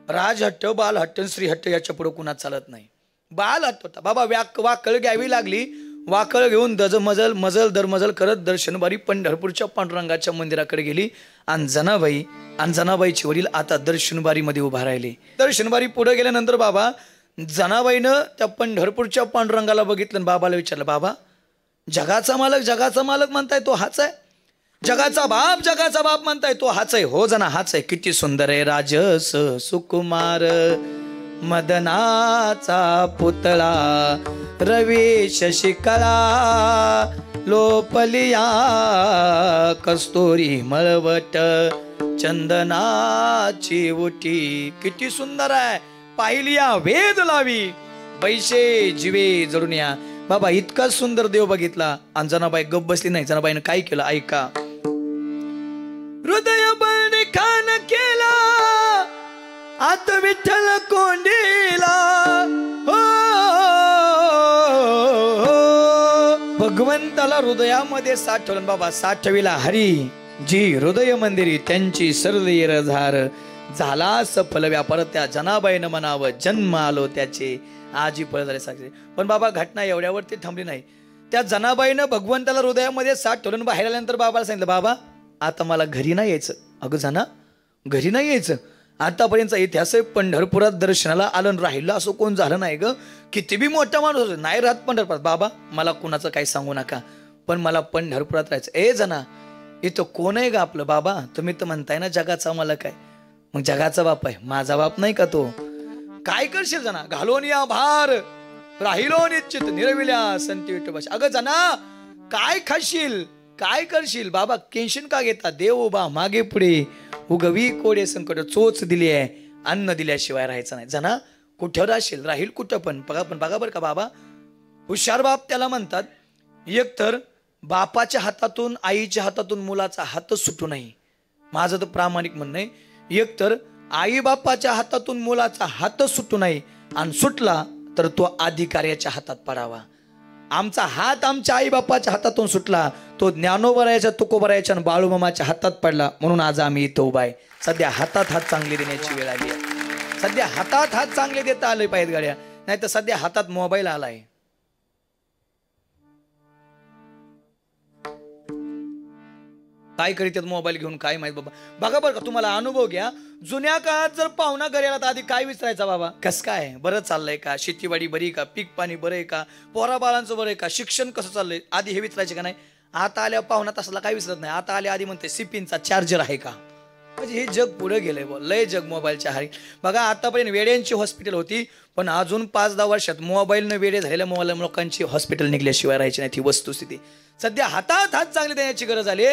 राजहट्ट, बालहट्ट, श्रीहट्ट याच्या पुढे कुणाच चालत नाही. बालहट्ट होता बाबा. वाकळ घ्यावी लागली. वाकळ घेऊन मजल दर मजल करत दर्शनबारी पंढरपूरच्या पांडुरंगाच्या मंदिराकडे गेली. आणि जनाबाईचे वडील आता दर्शनबारी मध्ये उभा राहिले. दर्शनबारी पुढे गेल्यानंतर बाबा जनाबाईनं त्या पंढरपूरच्या पांडुरंगाला बघितलं. बाबाला विचारलं, बाबा जगाचा मालक म्हणताय तो हाच आहे? जगाचा बाप म्हणताय तो हाच आहे? हो जना हाच आहे. किती सुंदर आहे राजस सुकुमार, मदनाचा पुतळा, रवी शशिकला, लोपलिया कस्तुरी मळवट, चंदनाची उटी. किती सुंदर आहे. पाहिलिया वेद लावी, बैशे जीवे जडून या. बाबा इतका सुंदर देव बघितला. आणि जनाबाई गप बसली नाही. जनाबाईनं काय केलं ऐका. हृदय बलिदान केला आत विठ्ठल कोंडीला, हो भगवंताला हृदयामध्ये साठवलं. बाबा साठविला हरी जी हृदय मंदिरी, त्यांची सरलीर झार, झाला सफल व्यापार. त्या जनाबाईनं म्हणावं जन्म आलो त्याचे, आजी फळ झाले साक्षी. पण बाबा घटना एवढ्यावरती थांबली नाही. त्या जनाबाईनं भगवंताला हृदयामध्ये साठवलं. बाहेर आल्यानंतर बाबाला सांगितलं, बाबा आता मला घरी नाही यायचं. अगं जना घरी नाही यायचं. आतापर्यंतचा इतिहास आहे, पंढरपुरात दर्शनाला आलं राहिलं असं कोण झालं नाही ग. किती बी मोठा माणूस नाही राहत पंढरपुरात. बाबा मला कुणाचं काही सांगू नका, पण मला पंढरपुरात राहायचं. ए जना इथं कोण आहे ग आपलं? बाबा तुम्ही तर म्हणताय ना जगाचा मालक आहे. मग जगाचा बाप आहे, माझा बाप नाही का तो? काय करशील जना? घालून या भार, राहिलो निश्चित निरविल्या संती विठोबाशी. अगं जना काय खाशील, काय करशील? बाबा टेन्शन का घेता? देव उभा मागे पुढे, उगवी कोडे संकट, चोच दिली आहे, अन्न दिल्याशिवाय राहायचं नाही. जना कुठं राहशील? राहील कुठं पण बघा बरं का बाबा. हुशार बाप त्याला म्हणतात. एकतर बापाच्या हातातून आईच्या हातातून मुलाचा हात सुटू नये, माझं तर प्रामाणिक म्हणणं आहे. एकतर आई बापाच्या हातातून मुलाचा हात सुटू नये, आणि सुटला तर तो अधिकाऱ्याच्या हातात पडावा. आमचा हात आमच्या आई बापाच्या हातातून सुटला, तो ज्ञानोबरायाच्या तुकोबरायाच्या आणि बाळूमामाच्या हातात पडला. म्हणून आज आम्ही इथं उभा आहे. सध्या हातात हात चांगले देण्याची वेळ आली आहे. सध्या हातात हात चांगले देता आले पाहिजेत गाड्या, नाही तर सध्या हातात मोबाईल आलाय. काय करीत मोबाईल घेऊन काय माहित बाबा. बघा बरं का, तुम्हाला अनुभव घ्या. जुन्या काळात जर पाहुणा घरी आला तर आधी काय विचारायचा? बाबा कस काय, बरं चाललंय का, शेतीवाडी बरी का, पीक पाणी बरं आहे का, पोरा बाळांचं बरं आहे का, शिक्षण कसं चाललंय, आधी हे विचारायचे का नाही? आता आल्या पाहुणा तसला काय विचारत नाही. आता आल्या आधी म्हणते सिपिनचा चार्जर आहे का. म्हणजे हे जग पुढे गेलंय, लय जग मोबाईलच्या हारी. बघा आतापर्यंत वेड्यांची हॉस्पिटल होती, पण अजून 5-10 वर्षात मोबाईलनं वेडे झालेल्या मोबाईल लोकांची हॉस्पिटल निघल्याशिवाय राहायची नाही. ती वस्तुस्थिती सध्या हातात हात चांगले देण्याची गरज आली.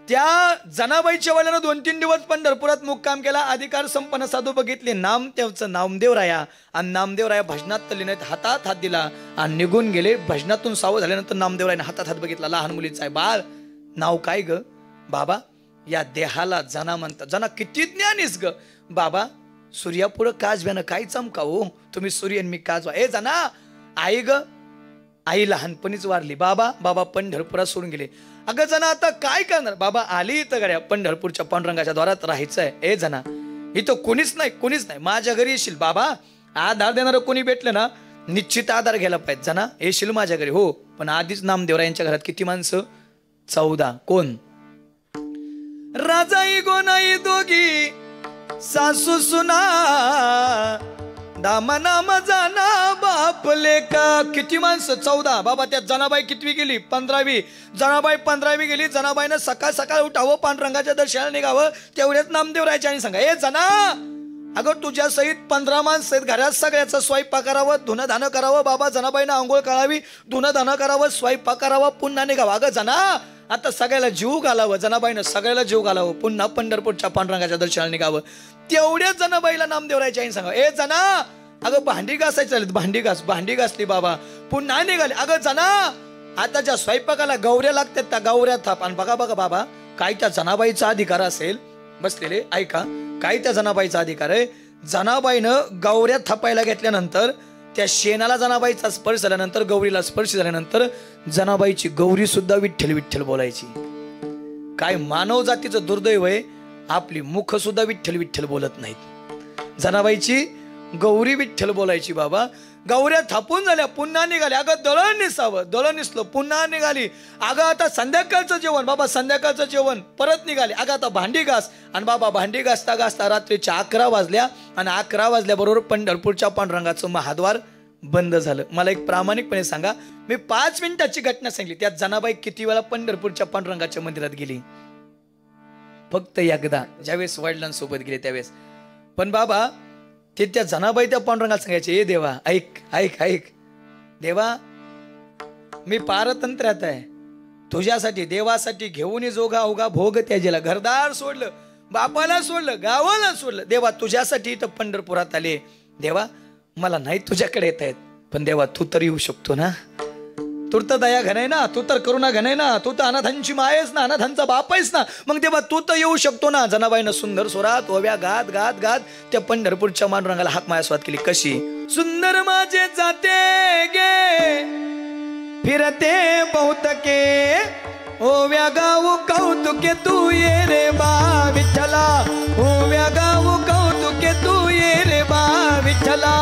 त्या जनाबाईच्या वडिलांना 2-3 दिवस पंढरपुरात मुक्काम केला. अधिकार संपन्न साधू बघितले. नामदेवचं नामदेवराया, आणि नामदेवराया भजनात तल्लीन आहेत. हातात हात दिला आणि निघून गेले. भजनातून सावध झाल्यानंतर नामदेवरायाने हातात हात बघितला. लहान मुलीचा आहे. बाळ नाव काय ग? बाबा या देहाला जना म्हणतात. जना किती ज्ञानीस ग? बाबा सूर्यापुढं काजव्यानं काय चमका हो, तुम्ही सूर्य आणि मी काजवा. ए जना आई ग, आई लहानपणीच वारली. बाबा पंढरपुरात सोडून गेले. अगं जना आता काय करणार? बाबा आली इथं गड्या पंढरपूरच्या पांडुरंगाच्या द्वारात राहायचंय. ए जना इथं कोणीच नाही, माझ्या घरी येशील. बाबा आधार देणारं कोणी भेटलं ना, निश्चित आधार घ्यायला पाहिजे. जना येशील माझ्या घरी? हो, पण आधीच नामदेवरा यांच्या घरात किती माणसं? 14. कोण? राजाई गोनाई दोघी सासू सुना, दामनाम जाना बाप लेका. किती माणसं? 14. बाबा त्यात जनाबाई कितवी गेली? 15वी. जनाबाई 15वी गेली. जनाबाईनं सकाळ उठावं, पांडुरंगाच्या दर्शनाला निघावं, तेवढ्याच नामदेव राहायचे आणि सांगा ए जना अगं तुझ्या सहित 15 माणसं आहेत घरात, सगळ्याचं स्वयंपाक करावं, धुणं धानं करावं, बाबा जनाबाईनं आंघोळ करावी, धुणं धानं करावं, स्वयंपाक करावा, पुन्हा निघावं. अगं जना आता सगळ्याला जीव घालावं, जनाबाईनं सगळ्याला जीव घालावं, पुन्हा पंढरपूरच्या पांडुरंगाच्या दर्शनाला निघावं. तेवढ्याच जनाबाईला नामदेवरायची आईने सांगा, ए जना अगं भांडी घासायची चालेल, भांडी घासली बाबा, पुन्हा निघाली. अगं जना आता ज्या स्वयंपाकाला गौऱ्या लागतात त्या गौऱ्या थाप. आणि बघा बघा बाबा, काय त्या जनाबाईचा अधिकार असेल, बसलेले ऐका, काय त्या जनाबाईचा अधिकार आहे. जनाबाईनं गौऱ्या थापायला घेतल्यानंतर त्या शेणाला जनाबाईचा स्पर्श झाल्यानंतर, गौरीला स्पर्श झाल्यानंतर जनाबाईची गौरी सुद्धा विठ्ठल विठ्ठल बोलायची. काय मानव जातीचं दुर्दैव आहे, आपली मुख सुद्धा विठ्ठल विठ्ठल बोलत नाहीत. जनाबाईची गौरी विठ्ठल बोलायची. बाबा गौऱ्या थापून झाल्या, पुन्हा निघाली. अगं दळण निसावं, दळण निसलं, पुन्हा निघाली. अगं आता संध्याकाळचं जेवण, बाबा संध्याकाळचं जेवण, परत निघाली. अगं आता भांडी घास. आणि बाबा भांडी घासता घासता रात्रीच्या 11 वाजल्या. आणि 11 वाजल्याबरोबर पंढरपूरच्या पांडुरंगाचं महाद्वार बंद झालं. मला एक प्रामाणिकपणे सांगा, मी 5 मिनिटाची घटना सांगली, त्यात जनाबाई किती वेळा पंढरपूरच्या पांडुरंगाच्या मंदिरात गेली? फक्त एकदा, ज्यावेळेस वडिलांसोबत गेले त्यावेळेस. पण बाबा ते त्या जनाबाई त्या पांडुरंगाला सांगायचे, ए देवा ऐक ऐक ऐक देवा, मी पारतंत्र्यात आहे, तुझ्यासाठी देवासाठी घेऊन जोगा उगा भोग त्याजेला, घरदार सोडलं, बापाला सोडलं, गावाला सोडलं, देवा तुझ्यासाठी इथं पंढरपुरात आले. देवा मला नाही तुझ्याकडे येत आहेत, पण देवा तू तर येऊ शकतो ना, तू तर दया घनाय ना, तू तर करुणा घनाय ना, तू तर अनाथांची माय आहेस ना, अनाथांचा बाप आहेस ना, मग तेव्हा तू तर येऊ शकतो ना. जनाबाईनं सुंदर स्वरात ओव्या गात गात गात त्या पंढरपूरच्या पांडुरंगाला हाक माया स्वाद केली. कशी? सुंदर माझे जाते गे फिरते बहुतके, ओव्या गाऊ कौतुके तू ये रे बा विठ्ठला, ओव्या गाऊ कौतुके तू ये रे बा विठ्ठला,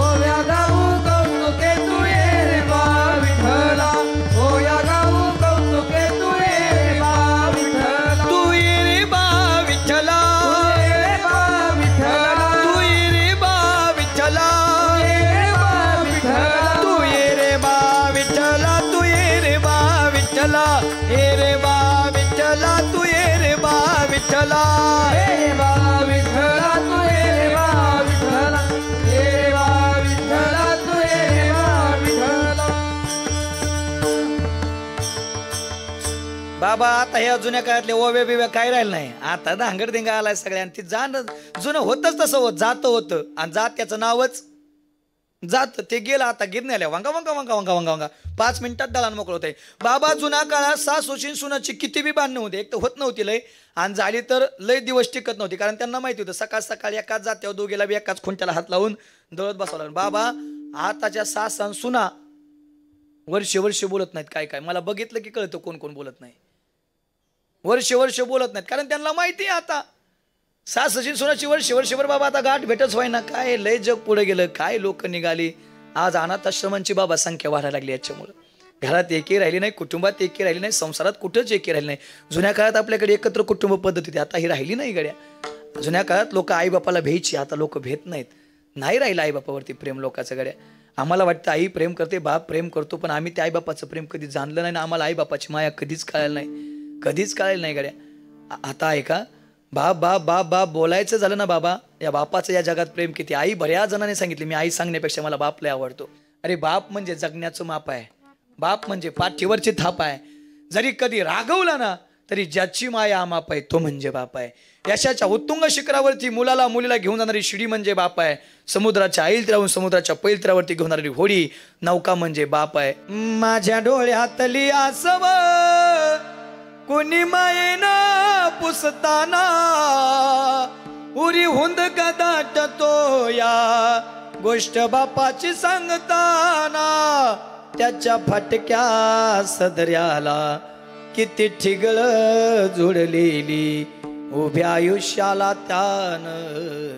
ओव्या गाऊ कौतुके तू ये रे बा विठ्ठला, ओव्या गाऊ कौतुके तू ये रे बा विठ्ठला, तू ये रे बा विठ्ठला, तू ये रे बा विठ्ठला, तू ये रे बा विठ्ठला, तू ये रे बा विठ्ठला, ये रे बा विठ्ठला, तू ये रे बा विठ्ठला, ये रे बा विठ्ठला, तू ये रे बा विठ्ठला, ये रे बा विठ्ठला, तू ये रे बा विठ्ठला. बाबा आता ह्या जुन्या काळातले ओव्या बिव्या काय राहिलं नाही. आता धांगड दिंगा आलाय सगळ्यांना. ती जुनं होतच तसं होत जात होतं, आणि जात त्याचं नावच जात. ते गेलं आता गिरण्याला वांगा वांगा वांगा वांगा वांगा वांगा 5 मिनिटात दळण मोकळ होतंय. बाबा जुन्या काळात सासूची सुनाची किती बी बांधणं होते, एक तर होत नव्हती लय, आणि झाली तर लय दिवस टिकत नव्हती. कारण त्यांना माहिती होतं सकाळ सकाळी एकाच जात्यावर दोघीला बी एकाच खुंट्याला हात लावून दळत बसावं लागलं. बाबा आताच्या सासन सुना वर्ष बोलत नाहीत. काय काय मला बघितलं की कळतं कोण कोण बोलत नाही, वर्ष बोलत नाहीत. कारण त्यांना माहिती आहे आता सासची सुनाची वर्षभर बाबा आता गाठ भेटच व्हाय ना. काय लय जग पुढे गेलं, काय लोक निघाली. आज अनाथ आश्रमांची बाबा संख्या वाढायला लागली. याच्यामुळं घरात एकी राहिली नाही, कुटुंबात एकी राहिली नाही, संसारात कुठंच एकी राहिली नाही. जुन्या काळात आपल्याकडे एकत्र कुटुंब पद्धती होती, आता ही राहिली नाही गड्या. जुन्या काळात लोक आईबापाला भेटायची, आता लोक भेट नाहीत. नाही राहिलं आईबापावरती प्रेम लोकांचं गड्या. आम्हाला वाटतं आई प्रेम करते, बाप प्रेम करतो, पण आम्ही त्या आईबापाचं प्रेम कधी जाणलं नाही ना. आम्हाला आईबापाची माया कधीच कळायला नाही, कधीच कळायला नाही गड्या. आता आहे का बाप बाप बाप बाप बोलायचं झालं ना बाबा, या बापाचं या जगात प्रेम किती. आई बऱ्याच जणांनी सांगितले, मी आई सांगण्यापेक्षा मला बाप लय आवडतो. अरे बाप म्हणजे जगण्याचं माप आहे, बाप म्हणजे पाठीवरची थाप आहे. जरी कधी रागवला ना तरी ज्याची माया माप आहे तो म्हणजे बाप आहे. यशाच्या उत्तुंग शिखरावरती मुलाला मुलीला घेऊन जाणारी शिडी म्हणजे बाप आहे. समुद्राच्या ऐलतीरावरून समुद्राच्या पैलतीरावरती घेऊन जाणारी होडी नौका म्हणजे बाप आहे. माझ्या डोळ्यातली आसव कोणी मायेना पुसताना, उरी हुंद कदाटतो या गोष्ट बापाची सांगताना. त्याच्या फाटक्या सदऱ्याला किती ठिगळ जोडलेली, उभ्या आयुष्याला त्यानं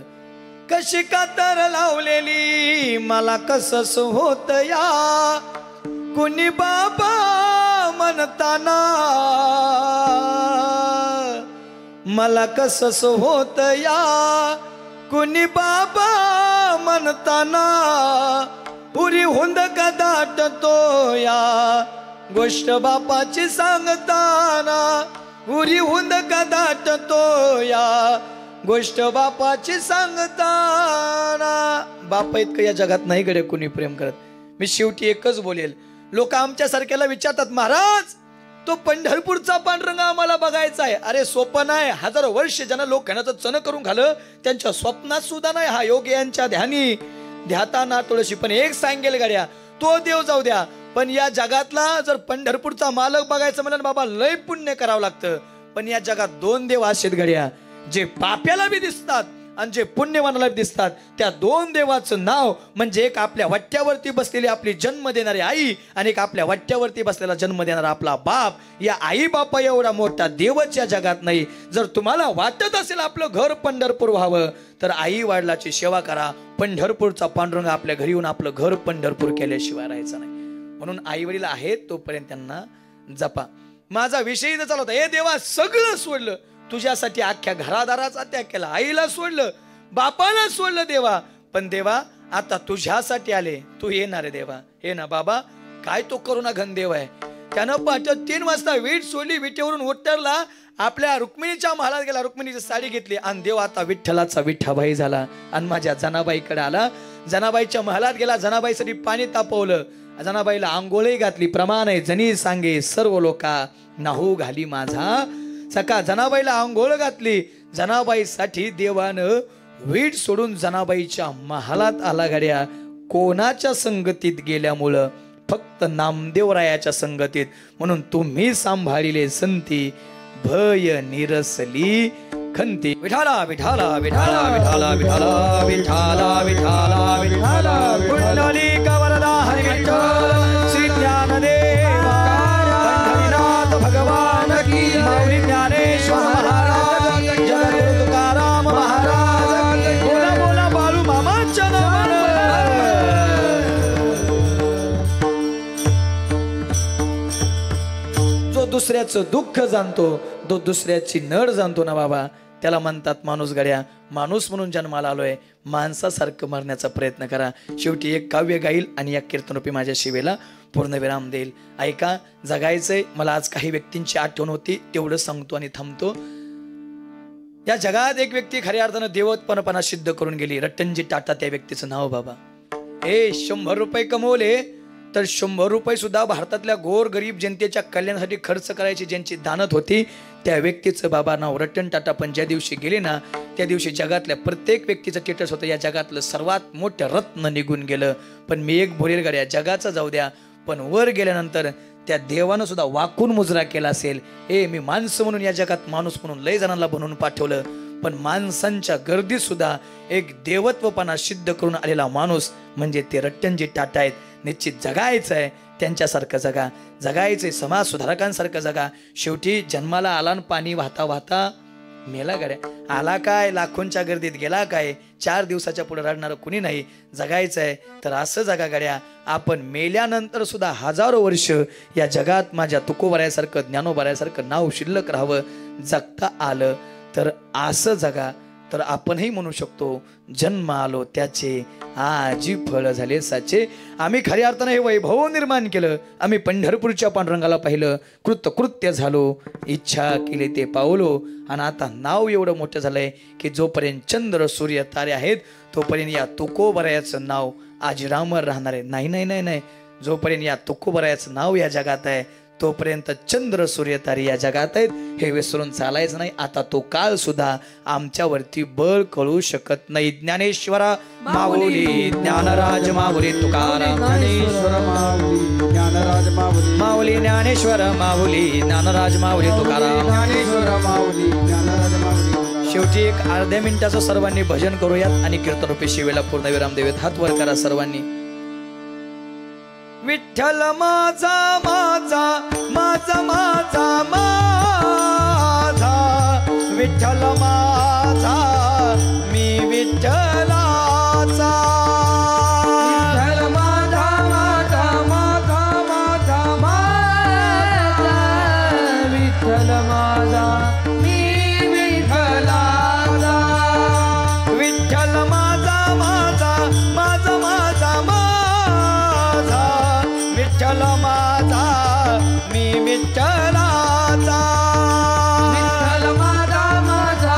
कशी कातर लावलेली. मला कसंच होत या कुणी बाबा म्हणताना, मला कसंच होत या कुणी बाबा म्हणताना. पुरी हुंद कदाटतो या गोष्ट बापाची सांगताना, उरी हुंद कदाटतो या गोष्ट बापाची सांगताना बापा इतकं या जगात नाही गडे कुणी प्रेम करत. मी शेवटी एकच बोलेल, लोक आमच्या सारख्याला विचारतात, महाराज तो पंढरपूरचा पांडुरंग आम्हाला बघायचा आहे. अरे सोपं नाही. हजारो वर्ष ज्यांना लोक घाण्याचं चण करून घालं त्यांच्या स्वप्नात सुद्धा नाही हा योग यांच्या ध्यानी ध्याता ना तुळशी. पण एक सांगेल गाड्या, तो देव जाऊ द्या, पण या जगातला जर पंढरपूरचा मालक बघायचं म्हणलं बाबा लय पुण्य करावं लागतं. पण या जगात दोन देव असेत गड्या, जे पाप्याला बी दिसतात आणि जे पुण्यवानाला बी दिसतात. त्या दोन देवाचं नाव म्हणजे एक आपल्या वाट्यावरती बसलेली आपली जन्म देणारी आई आणि एक आपल्या वाट्यावरती बसलेला जन्म देणारा आपला बाप. या आई बापा एवढा मोठा देवच या जगात नाही. जर तुम्हाला वाटत असेल आपलं घर पंढरपूर व्हावं तर आई वडिलाची सेवा करा. पंढरपूरचा पांडुरंग आपल्या घरी येऊन आपलं घर पंढरपूर केल्याशिवाय राहायचं नाही. म्हणून आई वडील आहेत तोपर्यंत त्यांना जपा. माझा विषय इथं चालू होता, हे देवा सगळं सोडलं तुझ्यासाठी, अख्ख्या घरादाराचा त्याग केला, आईला सोडलं, बापाला सोडलं देवा, पण देवा आता तुझ्यासाठी आले. तू येणार आहे देवा, हे ना बाबा. काय तो करुणा घन देव आहे. त्यानं पहाटे 3 वाजता वीट सोडली, विटेवरून उतरला, आपल्या रुक्मिणीच्या महालात गेला, रुक्मिणीची साडी घेतली आणि देव आता विठ्ठलाचा विठ्ठाबाई झाला आणि माझ्या जनाबाईकडे आला. जनाबाईच्या महालात गेला, जनाबाईसाठी पाणी तापवलं, जनाबाईला आंघोळी घातली. प्रमाण आहे जनी सांगे सर्व लोका, नाहू घाली माझा सका. जनाबाईला आंघोळ घातली. जनाबाईसाठी देवानं वीट सोडून जनाबाईच्या महालात आला गाड्या. कोणाच्या संगतीत गेल्यामुळं? फक्त नामदेवरायाच्या संगतीत. म्हणून तुम्ही सांभाळिले संती, भय निरसली खंती. विठाला विठाला विठाला विठाला विठाला विठाला विठाला विठाला पुंडलिक वरदा हरी विठ्ठल श्री ज्ञानदेवा पंढरीनाथ भगवान की माऊली ज्ञानेश्वर महाराज जगद्गुरु तुकाराम महाराज. बोला बोला बाळू मामाच्या नावानं. जो दुसऱ्याचं दुःख जाणतो, तो दुसऱ्याची नड जाणतो ना बाबा, त्याला म्हणतात माणूस गड्या. माणूस म्हणून जन्माला आलोय, माणसासारखं मरण्याचा प्रयत्न करा. शेवटी एक काव्य गाईल आणि या कीर्तनरूपी माझ्या शिवेला पूर्णविराम देईल. ऐका, जगायचंय. मला आज काही व्यक्तींची आठवण होती, तेवढं सांगतो आणि थांबतो. या जगात एक व्यक्ती खऱ्या अर्थानं देवत्पणपणा सिद्ध करून गेली. रतनजी टाटा त्या व्यक्तीचं नाव बाबा. 100 रुपये कमवले तर 100 रुपये सुद्धा भारतातल्या गोर गरीब जनतेच्या कल्याणासाठी खर्च करायची ज्यांची दानत होती त्या व्यक्तीचं बाबा नाव रतन टाटा. पण ज्या दिवशी गेले ना त्या दिवशी जगातल्या प्रत्येक व्यक्तीचं स्टेटस होतं, या जगातलं सर्वात मोठं रत्न निघून गेलं. पण मी एक बोलेल गाड्या, जगाचं जाऊ द्या, पण वर गेल्यानंतर त्या देवानं सुद्धा वाकून मुजरा केला असेल. मी माणसं म्हणून या जगात माणूस म्हणून लय जणांना बनवून पाठवलं, पण माणसांच्या गर्दीत सुद्धा एक देवत्वपणा सिद्ध करून आलेला माणूस म्हणजे ते रतनजी टाटा आहेत. निश्चित जगायचं आहे, त्यांच्यासारखं जगा. जगायचंय, समाज सुधारकांसारखं जगा. शेवटी जन्माला आला आणि पाणी वाहता वाहता मेला गड्या. आला काय, लाखोंच्या गर्दीत गेला काय, 4 दिवसाच्या पुढे रडणारं कुणी नाही. जगायचंय तर असं जगा गड्या. आपण मेल्यानंतर सुद्धा हजारो वर्ष या जगात माझ्या तुकोबारायासारखं ज्ञानोबारायासारखं नाव शिल्लक राहावं. जगता आलं तर असं जगा, तर आपणही म्हणू शकतो जन्म आलो त्याचे आजी फळ झाले साचे. आम्ही खऱ्या अर्थानं हे वैभव निर्माण केलं. आम्ही पंढरपूरच्या पांडुरंगाला पाहिलं, कृतकृत्य झालो, इच्छा केली ते पावलो. आणि आता नाव एवढं मोठं झालंय की जोपर्यंत चंद्र सूर्य तारे आहेत तोपर्यंत या तुकोबरायाचं नाव आजरामर राहणार आहे. नाही नाही नाही नाही, जोपर्यंत या तुकोबरायाचं नाव या जगात आहे तोपर्यंत चंद्र सूर्य तारे या जगात आहेत, हे विसरून चालायचं नाही. आता तो काळ सुद्धा आमच्यावरती बळ कळू शकत नाही. ज्ञानेश्वरा माऊली, ज्ञानराज माऊली तुकाराम, ज्ञानेश्वर माऊली ज्ञानराज माऊली, माऊली ज्ञानेश्वर माऊली ज्ञानराज माऊली तुकाराम, ज्ञानेश्वर माऊली ज्ञानराज माऊली. शेवटी एक अर्ध्या मिनिटाचं सर्वांनी भजन करूयात आणि कीर्तनरूपी शिवेला पूर्णविराम देऊयात. हात वर करा सर्वांनी. विठ्ठल माझा माझा माझा माझा माझा, विठ्ठल माझा मी विठ्ठलाचा, विठ्ठल माझा माझा माझा माझा माझा, विठ्ठल माझा मी विठ्ठलाचा, विठ्ठल माझा माझा माझा माझा माझा, विठ्ठल माझा मी विठ्ठलाचा, विठ्ठल माझा माझा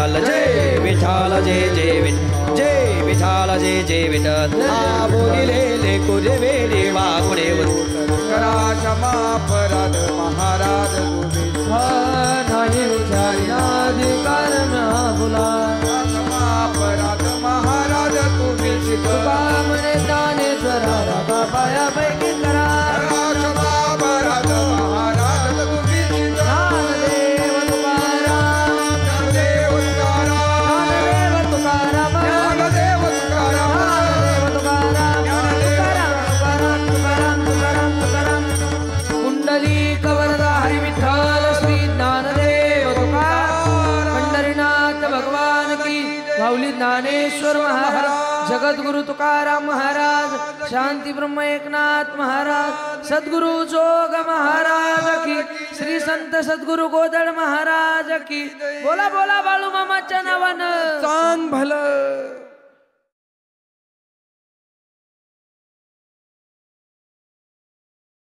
विठाल जय विठाल जय जय विठ जय विठाल जय जय विठ्ठल आ बोलिले लेकुरे वेडे वाकुडे करा क्षमा अपराध महाराज तुम्ही नाही विचारिला अधिकार फुला क्षमा अपराध महाराज तुम्ही शिक तुका म्हणे दानेश्वरा रागा पायापैकी करा क्षमा अपराध महाराज तुम्ही शिक ज्ञानदेव तुकाराम ज्ञानदेव तुकाराम तुकाराम ज्ञानदेव तुकाराम कुंडली कवरदा हरी विठ्ठल श्री ज्ञानदेव तुकाराम पंढरीनाथ भगवान की माऊली ज्ञानेश्वर महाराज जगद्गुरु तुकाराम महाराज शांती ब्रह्म एकनाथ महाराज सद्गुरु जोग महाराज की श्री संत सद्गुरु गोदड महाराज की बोला बोला बाळू मामाच्या नावानं चांग भलं